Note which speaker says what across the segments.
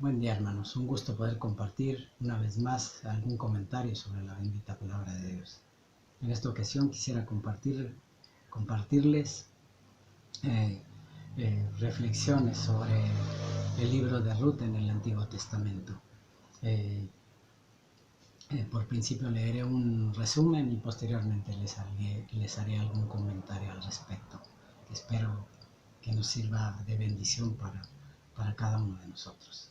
Speaker 1: Buen día, hermanos. Un gusto poder compartir una vez más algún comentario sobre la bendita palabra de Dios. En esta ocasión quisiera compartirles reflexiones sobre el libro de Ruth en el Antiguo Testamento. Por principio leeré un resumen y posteriormente les haré algún comentario al respecto. Espero que nos sirva de bendición para cada uno de nosotros.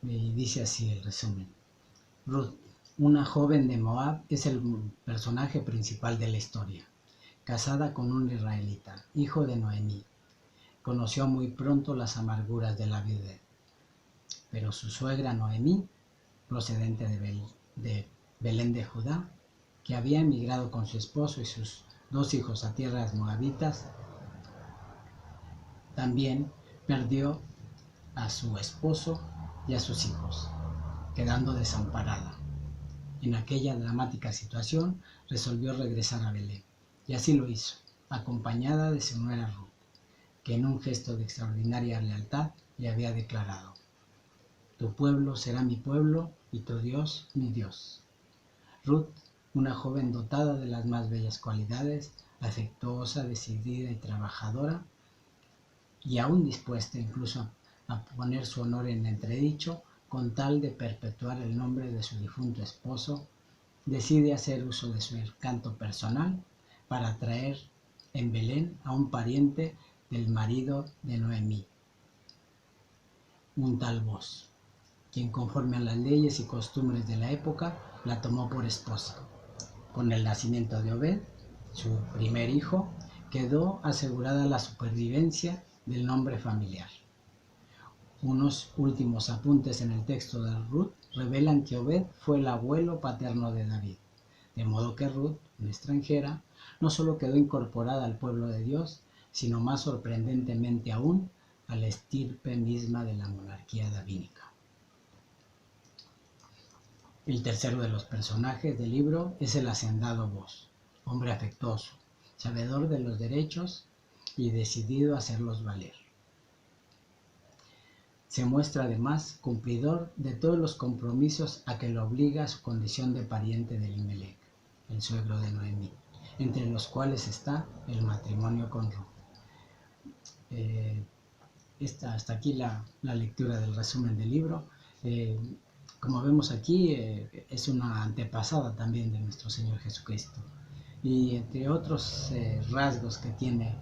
Speaker 1: Y dice así el resumen. Ruth, una joven de Moab, es el personaje principal de la historia. Casada con un israelita, hijo de Noemí, conoció muy pronto las amarguras de la viudez. Pero su suegra Noemí, procedente de Belén de Judá, que había emigrado con su esposo y sus 2 hijos a tierras moabitas, también perdió a su esposo y a sus hijos, quedando desamparada. En aquella dramática situación resolvió regresar a Belén, y así lo hizo, acompañada de su nuera Ruth, que en un gesto de extraordinaria lealtad le había declarado: tu pueblo será mi pueblo y tu Dios mi Dios. Ruth, una joven dotada de las más bellas cualidades, afectuosa, decidida y trabajadora, y aún dispuesta incluso a poner su honor en entredicho con tal de perpetuar el nombre de su difunto esposo, decide hacer uso de su encanto personal para atraer en Belén a un pariente del marido de Noemí, un tal Boz, quien conforme a las leyes y costumbres de la época la tomó por esposa. Con el nacimiento de Obed, su primer hijo, quedó asegurada la supervivencia del nombre familiar. Unos últimos apuntes en el texto de Ruth revelan que Obed fue el abuelo paterno de David, de modo que Ruth, una extranjera, no solo quedó incorporada al pueblo de Dios, sino más sorprendentemente aún a la estirpe misma de la monarquía davídica. El tercero de los personajes del libro es el hacendado Boz, hombre afectuoso, sabedor de los derechos y decidido a hacerlos valer. Se muestra además cumplidor de todos los compromisos a que lo obliga su condición de pariente de Elimelec, el suegro de Noemí, entre los cuales está el matrimonio con Ruth. Hasta aquí la lectura del resumen del libro. Como vemos aquí, es una antepasada también de nuestro Señor Jesucristo. Y entre otros rasgos que tiene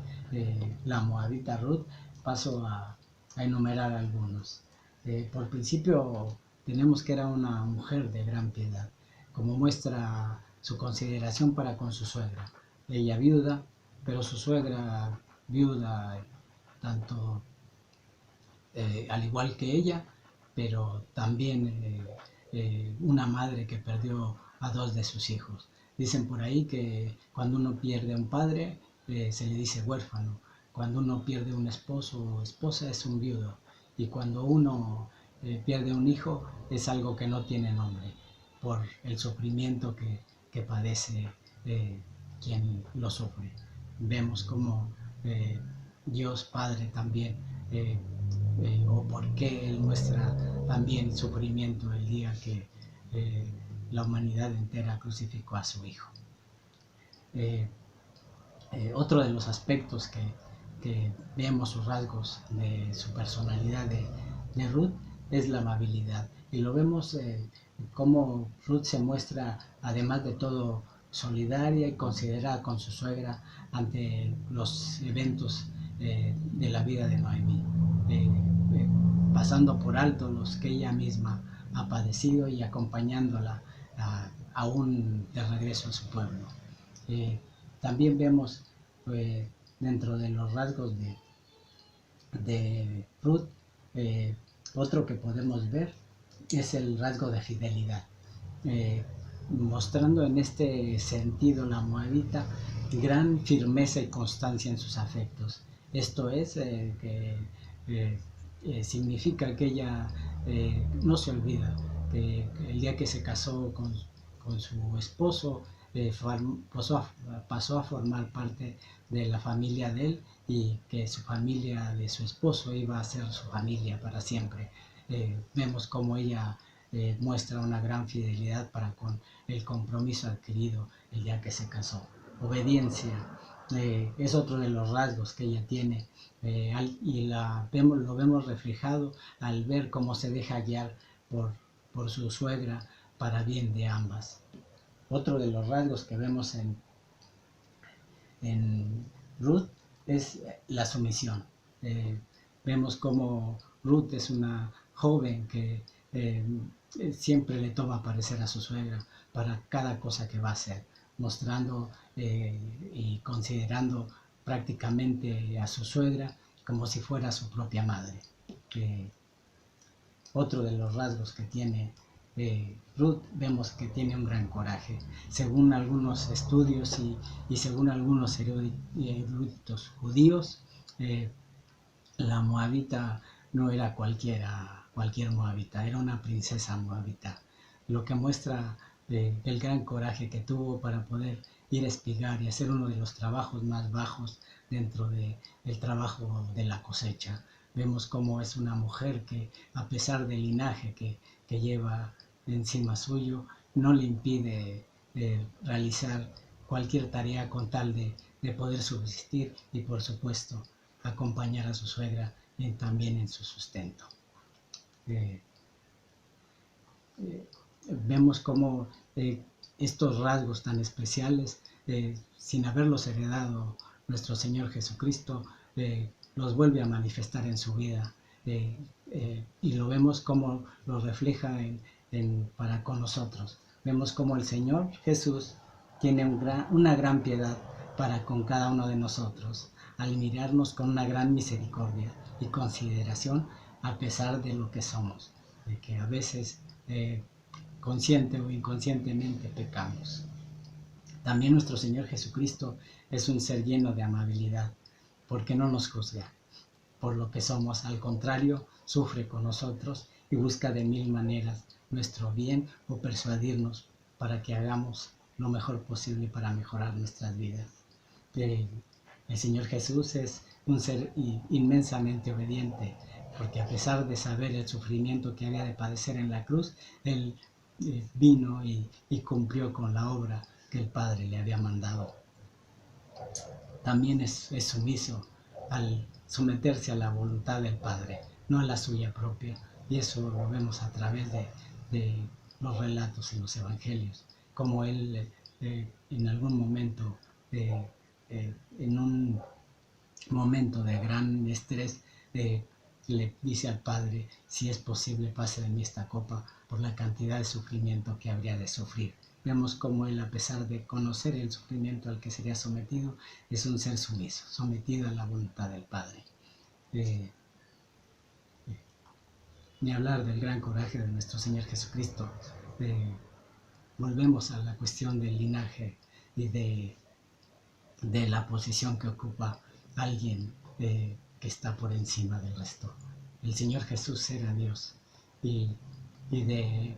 Speaker 1: la moabita Ruth, paso a enumerar algunos. Por principio, tenemos que era una mujer de gran piedad, como muestra su consideración para con su suegra. Ella viuda, pero su suegra viuda, tanto al igual que ella, pero también una madre que perdió a 2 de sus hijos. Dicen por ahí que cuando uno pierde a un padre, se le dice huérfano. Cuando uno pierde un esposo o esposa, es un viudo. Y cuando uno pierde un hijo, es algo que no tiene nombre, por el sufrimiento que padece quien lo sufre. Vemos como Dios Padre también, o por qué Él muestra también sufrimiento el día que la humanidad entera crucificó a su Hijo. Otro de los aspectos que vemos sus rasgos de su personalidad de Ruth es la amabilidad. Y lo vemos como Ruth se muestra, además de todo, solidaria y considerada con su suegra ante los eventos de la vida de Noemí, pasando por alto los que ella misma ha padecido y acompañándola aún de regreso a su pueblo. También vemos dentro de los rasgos de Ruth, otro que podemos ver es el rasgo de fidelidad, mostrando en este sentido la moabita gran firmeza y constancia en sus afectos. Esto es que significa que ella no se olvida que el día que se casó con su esposo, pasó a formar parte de la familia de él, y que su familia de su esposo iba a ser su familia para siempre. Vemos cómo ella muestra una gran fidelidad para con el compromiso adquirido el día que se casó. Obediencia es otro de los rasgos que ella tiene, y lo vemos reflejado al ver cómo se deja guiar por su suegra para bien de ambas. Otro de los rasgos que vemos en Ruth es la sumisión. Vemos como Ruth es una joven que siempre le toma parecer a su suegra para cada cosa que va a hacer, mostrando y considerando prácticamente a su suegra como si fuera su propia madre. Otro de los rasgos que tiene Ruth, vemos que tiene un gran coraje. Según algunos estudios y según algunos eruditos judíos, la moabita no era cualquier moabita, era una princesa moabita, lo que muestra el gran coraje que tuvo para poder ir a espigar y hacer uno de los trabajos más bajos dentro del trabajo de la cosecha. Vemos cómo es una mujer que, a pesar del linaje que lleva encima suyo, no le impide realizar cualquier tarea con tal de poder subsistir y, por supuesto, acompañar a su suegra también en su sustento. Vemos cómo estos rasgos tan especiales, sin haberlos heredado nuestro Señor Jesucristo, los vuelve a manifestar en su vida, y lo vemos como lo refleja para con nosotros. Vemos como el Señor Jesús tiene una gran piedad para con cada uno de nosotros, al mirarnos con una gran misericordia y consideración, a pesar de lo que somos, de que a veces consciente o inconscientemente pecamos. También nuestro Señor Jesucristo es un ser lleno de amabilidad, porque no nos juzga por lo que somos, al contrario, sufre con nosotros y busca de mil maneras nuestro bien o persuadirnos para que hagamos lo mejor posible para mejorar nuestras vidas. El Señor Jesús es un ser inmensamente obediente, porque a pesar de saber el sufrimiento que había de padecer en la cruz, Él vino y cumplió con la obra que el Padre le había mandado. También es sumiso al someterse a la voluntad del Padre, no a la suya propia, y eso lo vemos a través de los relatos en los evangelios, como Él en algún momento, en un momento de gran estrés, le dice al Padre: si es posible, pase de mí esta copa, por la cantidad de sufrimiento que habría de sufrir. Vemos cómo Él, a pesar de conocer el sufrimiento al que sería sometido, es un ser sumiso, sometido a la voluntad del Padre. Ni hablar del gran coraje de nuestro Señor Jesucristo. Volvemos a la cuestión del linaje y de la posición que ocupa alguien que está por encima del resto. El Señor Jesús era Dios, y de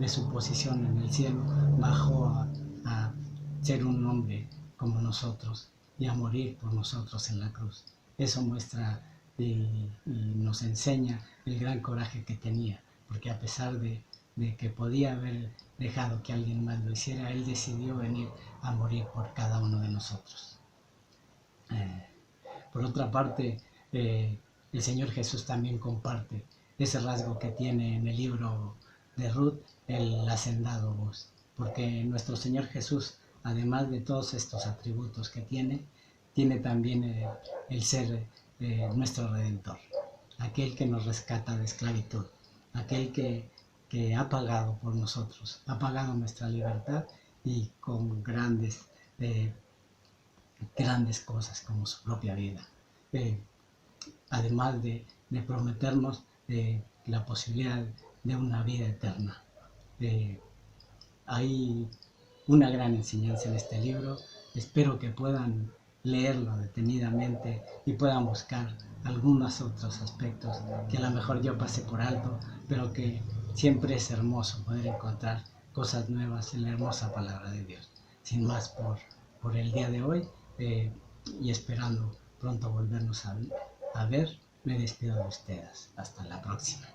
Speaker 1: su posición en el cielo bajó a ser un hombre como nosotros y a morir por nosotros en la cruz. Eso muestra y nos enseña el gran coraje que tenía, porque a pesar de que podía haber dejado que alguien más lo hiciera, Él decidió venir a morir por cada uno de nosotros. Por otra parte, el Señor Jesús también comparte ese rasgo que tiene en el libro de Ruth, el hacendado voz, porque nuestro Señor Jesús, además de todos estos atributos que tiene también el ser nuestro Redentor, aquel que nos rescata de esclavitud, aquel que ha pagado por nosotros, ha pagado nuestra libertad, y con grandes cosas como su propia vida, además de prometernos la posibilidad de una vida eterna. Hay una gran enseñanza en este libro. Espero que puedan leerlo detenidamente y puedan buscar algunos otros aspectos que a lo mejor yo pasé por alto, pero que siempre es hermoso poder encontrar cosas nuevas en la hermosa palabra de Dios. sin más por el día de hoy, y esperando pronto volvernos a ver, me despido de ustedes. Hasta la próxima.